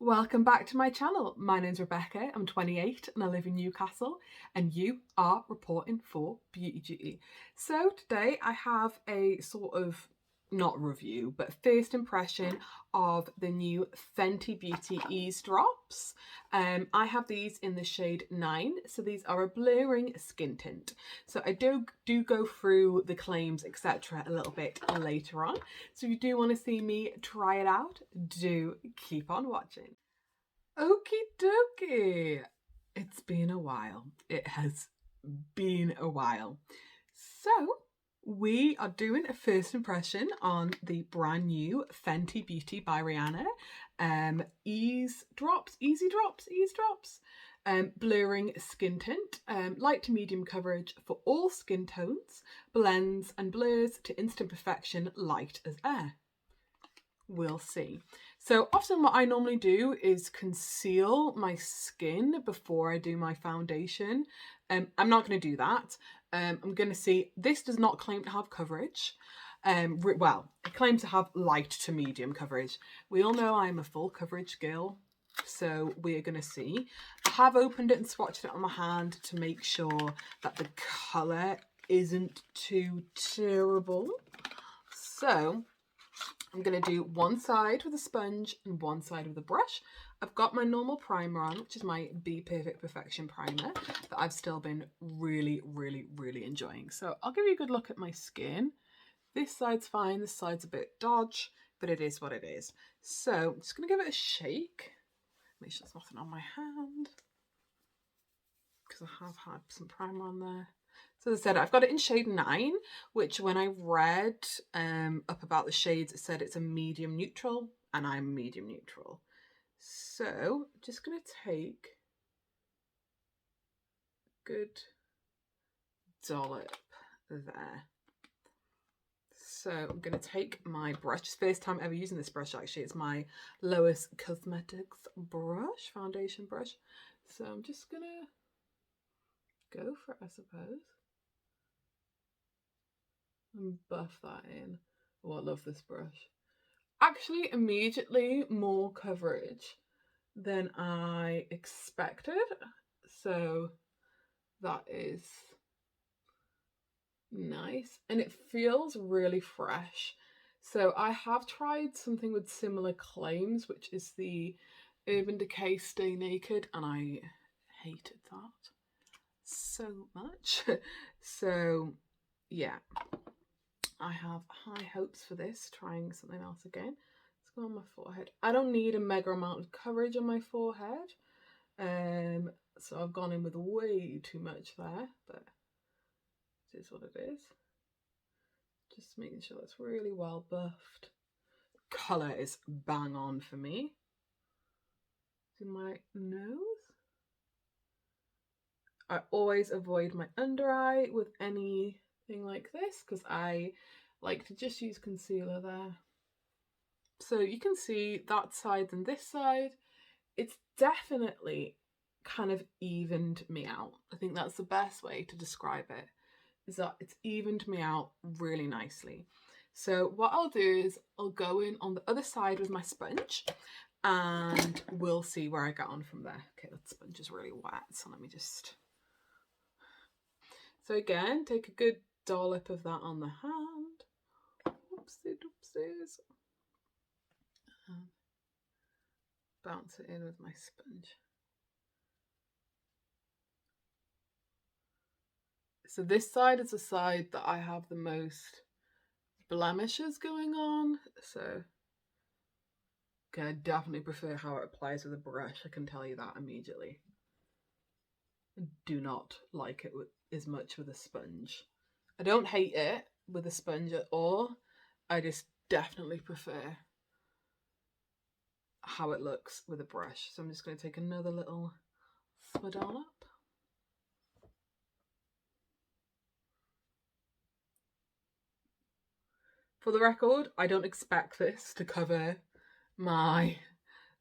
Welcome back to my channel. My name's Rebecca, I'm 28 and I live in Newcastle, and you are reporting for Beauty Duty. So today I have a sort of, not review, but first impression of the new Fenty Beauty Eaze drops. I have these in the shade 9, so these are a blurring skin tint. So I do go through the claims, etc. a little bit later on. So if you do want to see me try it out, do keep on watching. Okie dokie. It's been a while. It has been a while. So we are doing a first impression on the brand new Fenty Beauty by Rihanna Eaze drops, blurring skin tint, light to medium coverage for all skin tones, blends and blurs to instant perfection, light as air. We'll see. So often what I normally do is conceal my skin before I do my foundation. I'm not going to do that. I'm going to see, this does not claim to have coverage. Well, it claims to have light to medium coverage. We all know I'm a full coverage girl, so we're going to see. I have opened it and swatched it on my hand to make sure that the colour isn't too terrible. So I'm going to do one side with a sponge and one side with a brush. I've got my normal primer on, which is my Be Perfect Perfection primer that I've still been really enjoying. So I'll give you a good look at my skin. This side's fine, this side's a bit dodge, but it is what it is. So I'm just going to give it a shake. Make sure there's nothing on my hand, because I have had some primer on there. So as I said, I've got it in shade 9, which when I read up about the shades, it said it's a medium neutral, and I'm medium neutral. So I'm just going to take a good dollop there. So I'm going to take my brush. It's the first time ever using this brush, actually. It's my Lois Cosmetics brush, foundation brush. So I'm just going to go for it, I suppose, and buff that in. Oh, I love this brush. Actually, immediately more coverage than I expected. So that is nice. And it feels really fresh. So I have tried something with similar claims, which is the Urban Decay Stay Naked, and I hated that so much. So yeah, I have high hopes for this, trying something else again. Let's go on my forehead. I don't need a mega amount of coverage on my forehead. So I've gone in with way too much there, but it is what it is. Just making sure that's really well buffed. Colour is bang on for me. In my nose. I always avoid my under eye with anything like this, because I like to just use concealer there. So you can see that side and this side. It's definitely kind of evened me out. I think that's the best way to describe it, is that it's evened me out really nicely. So what I'll do is I'll go in on the other side with my sponge, and we'll see where I get on from there. Okay, that sponge is really wet, so let me just... So again, take a good dollop of that on the hand. Oopsie doopsies. And bounce it in with my sponge. So this side is the side that I have the most blemishes going on. So okay, I definitely prefer how it applies with a brush. I can tell you that immediately. I do not like it as much with a sponge. I don't hate it with a sponge at all. I just definitely prefer how it looks with a brush. So I'm just going to take another little dollop. For the record, I don't expect this to cover my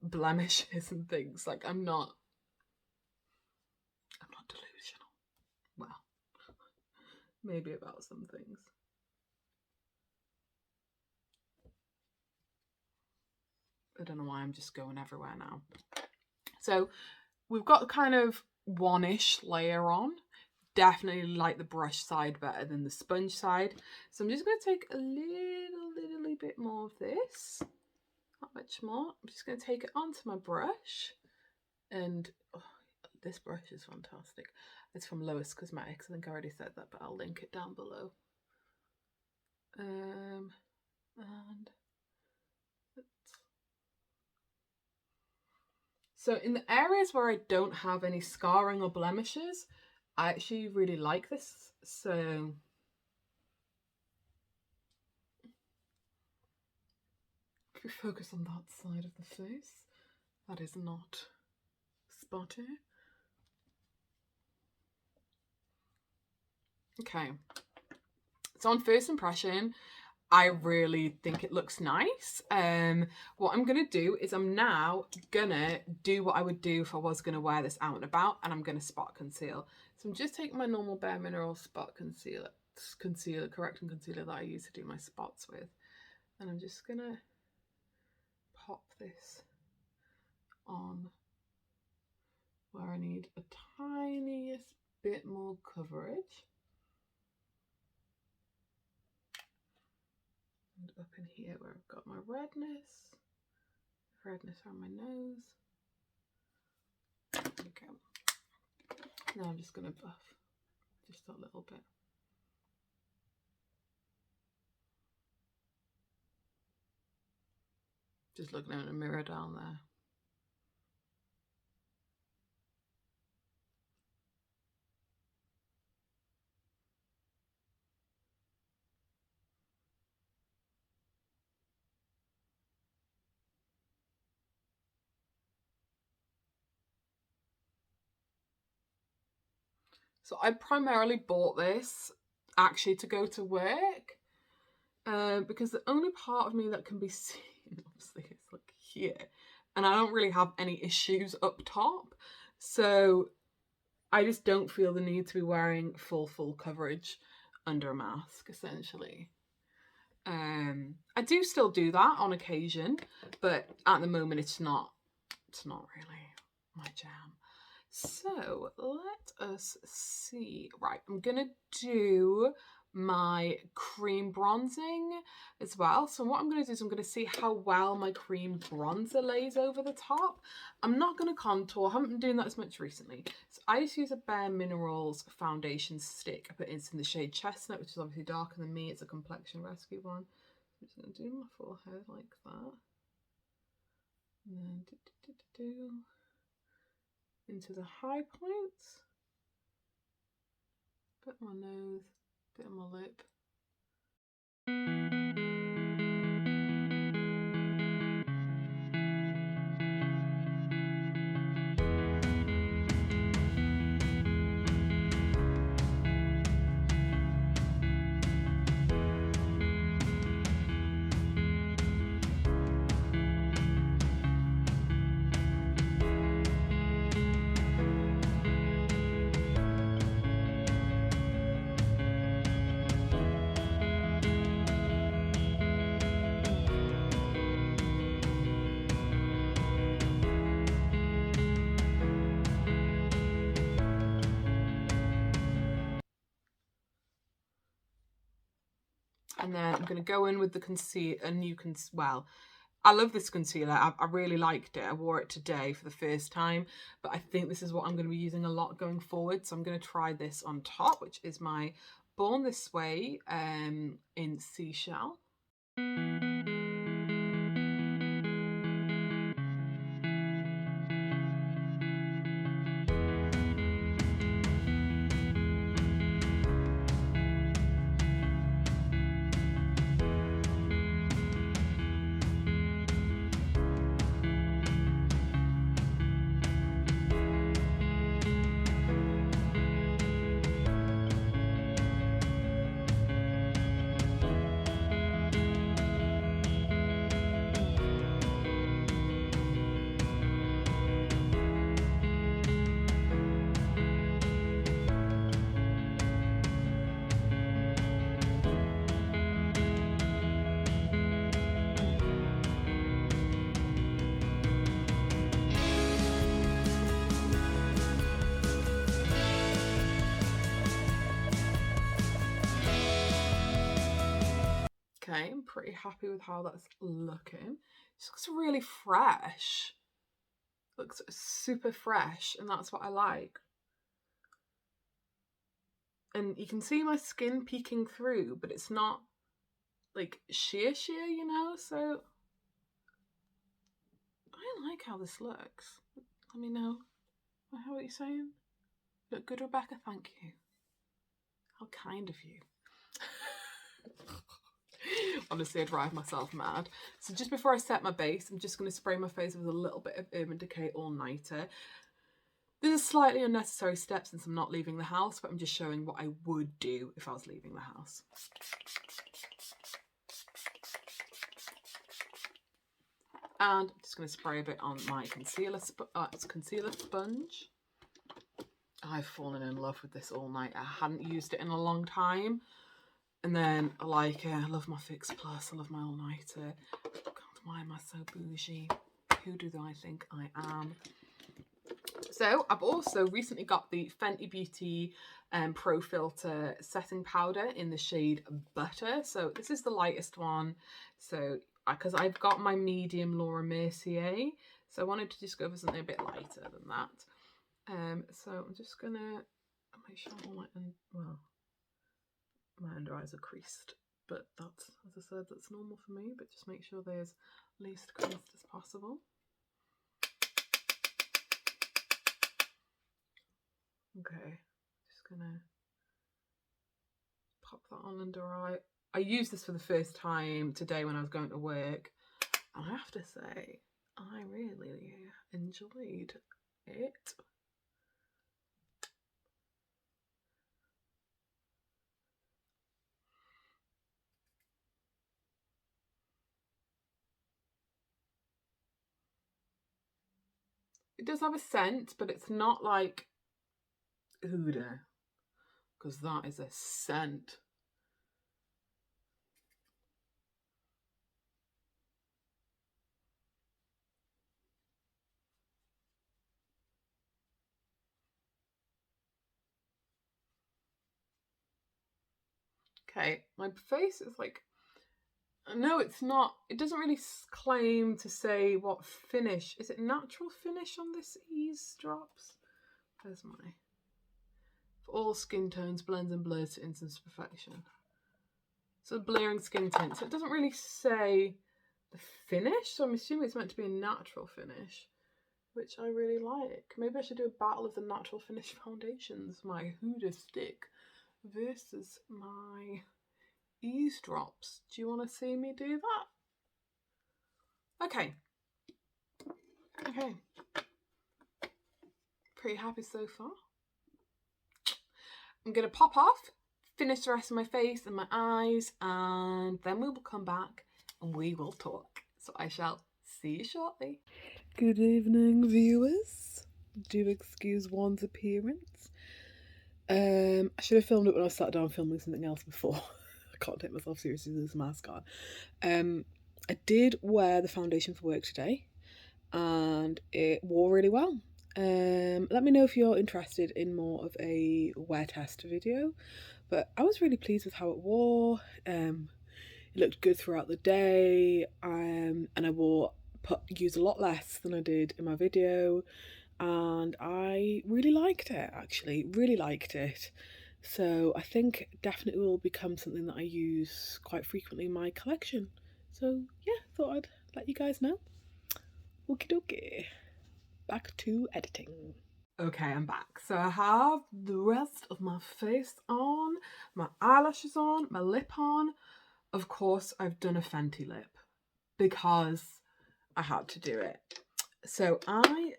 blemishes and things. Like, I'm not delusional. Well, maybe about some things. I don't know why I'm just going everywhere now. So we've got kind of one-ish layer on. Definitely like the brush side better than the sponge side. So I'm just going to take a little bit more of this. Not much more. I'm just going to take it onto my brush. And oh, this brush is fantastic. It's from Lois Cosmetics. I think I already said that, but I'll link it down below. And so in the areas where I don't have any scarring or blemishes, I actually really like this. So if we focus on that side of the face, that is not spotty. Okay, so on first impression, I really think it looks nice. What I'm gonna do is I'm now gonna do what I would do if I was gonna wear this out and about, and I'm gonna spot conceal. So I'm just taking my normal Bare Minerals spot correcting concealer that I use to do my spots with, and I'm just gonna pop this on where I need a tiniest bit more coverage. And up in here where I've got my redness around my nose. There we go. Now I'm just going to buff just a little bit. Just looking in a mirror down there. So I primarily bought this actually to go to work because the only part of me that can be seen obviously is like here, and I don't really have any issues up top, so I just don't feel the need to be wearing full coverage under a mask essentially. I do still do that on occasion, but at the moment it's not really my jam. So let us see. Right, I'm gonna do my cream bronzing as well. So what I'm gonna do is I'm gonna see how well my cream bronzer lays over the top. I'm not gonna contour, I haven't been doing that as much recently. So I just use a Bare Minerals foundation stick. I put it in the shade Chestnut, which is obviously darker than me. It's a complexion rescue one. I'm just gonna do my forehead like that. And then into the high points, bit on my nose, bit on my lip. And then I'm going to go in with the concealer, I love this concealer. I really liked it. I wore it today for the first time, but I think this is what I'm going to be using a lot going forward. So I'm going to try this on top, which is my Born This Way in Seashell. Okay, I'm pretty happy with how that's looking. It looks really fresh. Looks super fresh, and that's what I like. And you can see my skin peeking through, but it's not like sheer, you know? So I like how this looks. Let me know. How are you saying? Look good, Rebecca? Thank you. How kind of you. Honestly, I drive myself mad. So just before I set my base, I'm just going to spray my face with a little bit of Urban Decay All-Nighter. This is a slightly unnecessary step since I'm not leaving the house, but I'm just showing what I would do if I was leaving the house. And I'm just going to spray a bit on my concealer sponge. I've fallen in love with this All-Nighter. I hadn't used it in a long time. And then I like it. I love my Fix Plus. I love my All-Nighter. God, why am I so bougie? Who do I think I am? So I've also recently got the Fenty Beauty Pro Filter Setting Powder in the shade Butter. So this is the lightest one. So because I've got my medium Laura Mercier. So I wanted to just go for something a bit lighter than that. So I'm just going to make sure all my under eyes are creased, but that's, as I said, that's normal for me, but just make sure they're as least creased as possible. Okay, just gonna pop that on under eye. I used this for the first time today when I was going to work, and I have to say, I really enjoyed it. It does have a scent, but it's not like Huda, because that is a scent. Okay, my face is like, no, it's not. It doesn't really claim to say what finish. Is it natural finish on this Eaze drops? Where's my... For all skin tones, blends and blurs to instant perfection. So blurring skin tint. So it doesn't really say the finish. So I'm assuming it's meant to be a natural finish, which I really like. Maybe I should do a battle of the natural finish foundations. My Huda stick versus my Eaze drops. Do you want to see me do that? Okay. Okay. Pretty happy so far. I'm going to pop off, finish the rest of my face and my eyes, and then we will come back and we will talk. So I shall see you shortly. Good evening, viewers. Do excuse one's appearance. I should have filmed it when I sat down filming something else before. I can't take myself seriously with this mask on. I did wear the foundation for work today, and it wore really well. Let me know if you're interested in more of a wear test video, but I was really pleased with how it wore. It looked good throughout the day, and I used a lot less than I did in my video, and I really liked it, actually, really liked it. So I think definitely will become something that I use quite frequently in my collection. So yeah, thought I'd let you guys know. Okie dokie. Back to editing. Okay, I'm back. So I have the rest of my face on, my eyelashes on, my lip on. Of course, I've done a Fenty lip because I had to do it. So I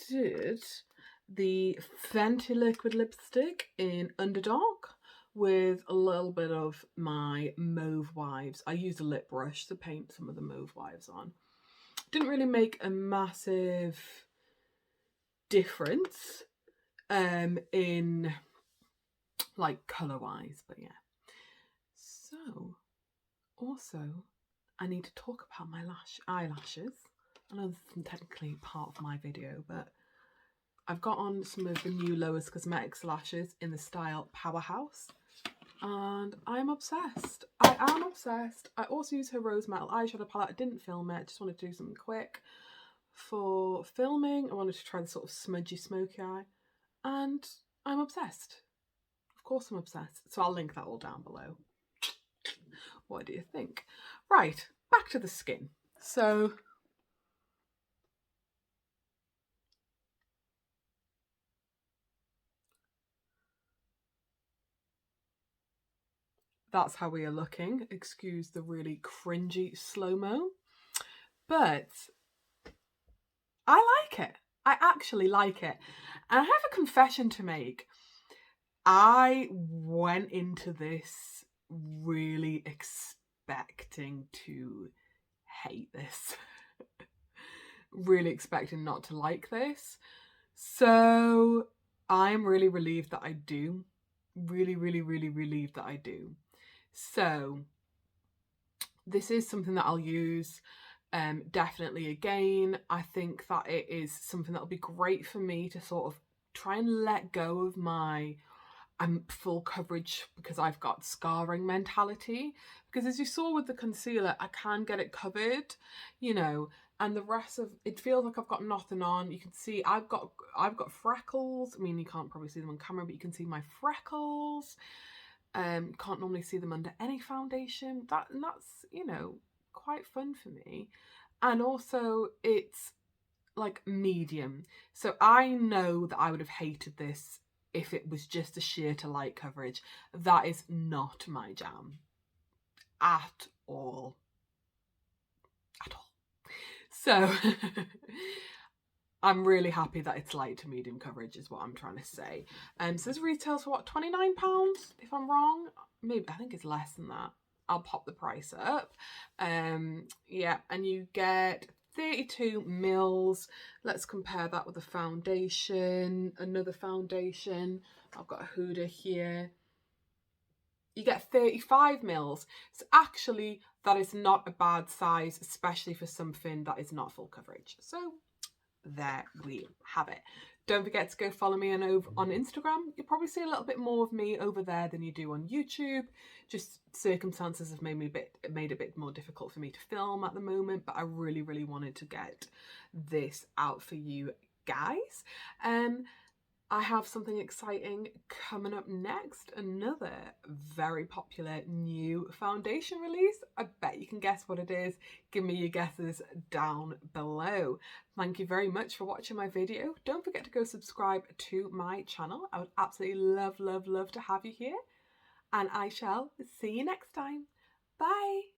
did the Fenty liquid lipstick in Underdog with a little bit of my Mauve Wives. I used a lip brush to paint some of the Mauve Wives on. Didn't really make a massive difference in like colour wise, but yeah. So also I need to talk about my eyelashes. I know this isn't technically part of my video, but I've got on some of the new Lois Cosmetics lashes in the style Powerhouse. and I'm obsessed. I am obsessed. I also use her Rose Metal eyeshadow palette. I didn't film it, just wanted to do something quick for filming. I wanted to try the sort of smudgy smoky eye, and I'm obsessed. Of course I'm obsessed. So I'll link that all down below. What do you think? Right, back to the skin. So that's how we are looking. Excuse the really cringy slow-mo. But I like it. I actually like it. And I have a confession to make. I went into this really expecting to hate this. Really expecting not to like this. So I'm really relieved that I do. Really, really, really relieved that I do. So this is something that I'll use definitely again. I think that it is something that'll be great for me to sort of try and let go of my full coverage because I've got scarring mentality. Because as you saw with the concealer, I can get it covered, you know, and the rest of it feels like I've got nothing on. You can see I've got freckles. I mean, you can't probably see them on camera, but you can see my freckles. Can't normally see them under any foundation. That's, you know, quite fun for me. And also it's like medium. So I know that I would have hated this if it was just a sheer to light coverage. That is not my jam at all. At all. So I'm really happy that it's light to medium coverage is what I'm trying to say. So this retails for what, £29 if I'm wrong? Maybe, I think it's less than that. I'll pop the price up. Yeah, and you get 32 mils. Let's compare that with a foundation. Another foundation. I've got a Huda here. You get 35 mils. So actually, that is not a bad size, especially for something that is not full coverage. So there we have it. Don't forget to go follow me on Instagram. You'll probably see a little bit more of me over there than you do on YouTube. Just circumstances have made it a bit more difficult for me to film at the moment, but I really, really wanted to get this out for you guys. I have something exciting coming up next, another very popular new foundation release. I bet you can guess what it is. Give me your guesses down below. Thank you very much for watching my video. Don't forget to go subscribe to my channel. I would absolutely love, love, love to have you here. And I shall see you next time. Bye.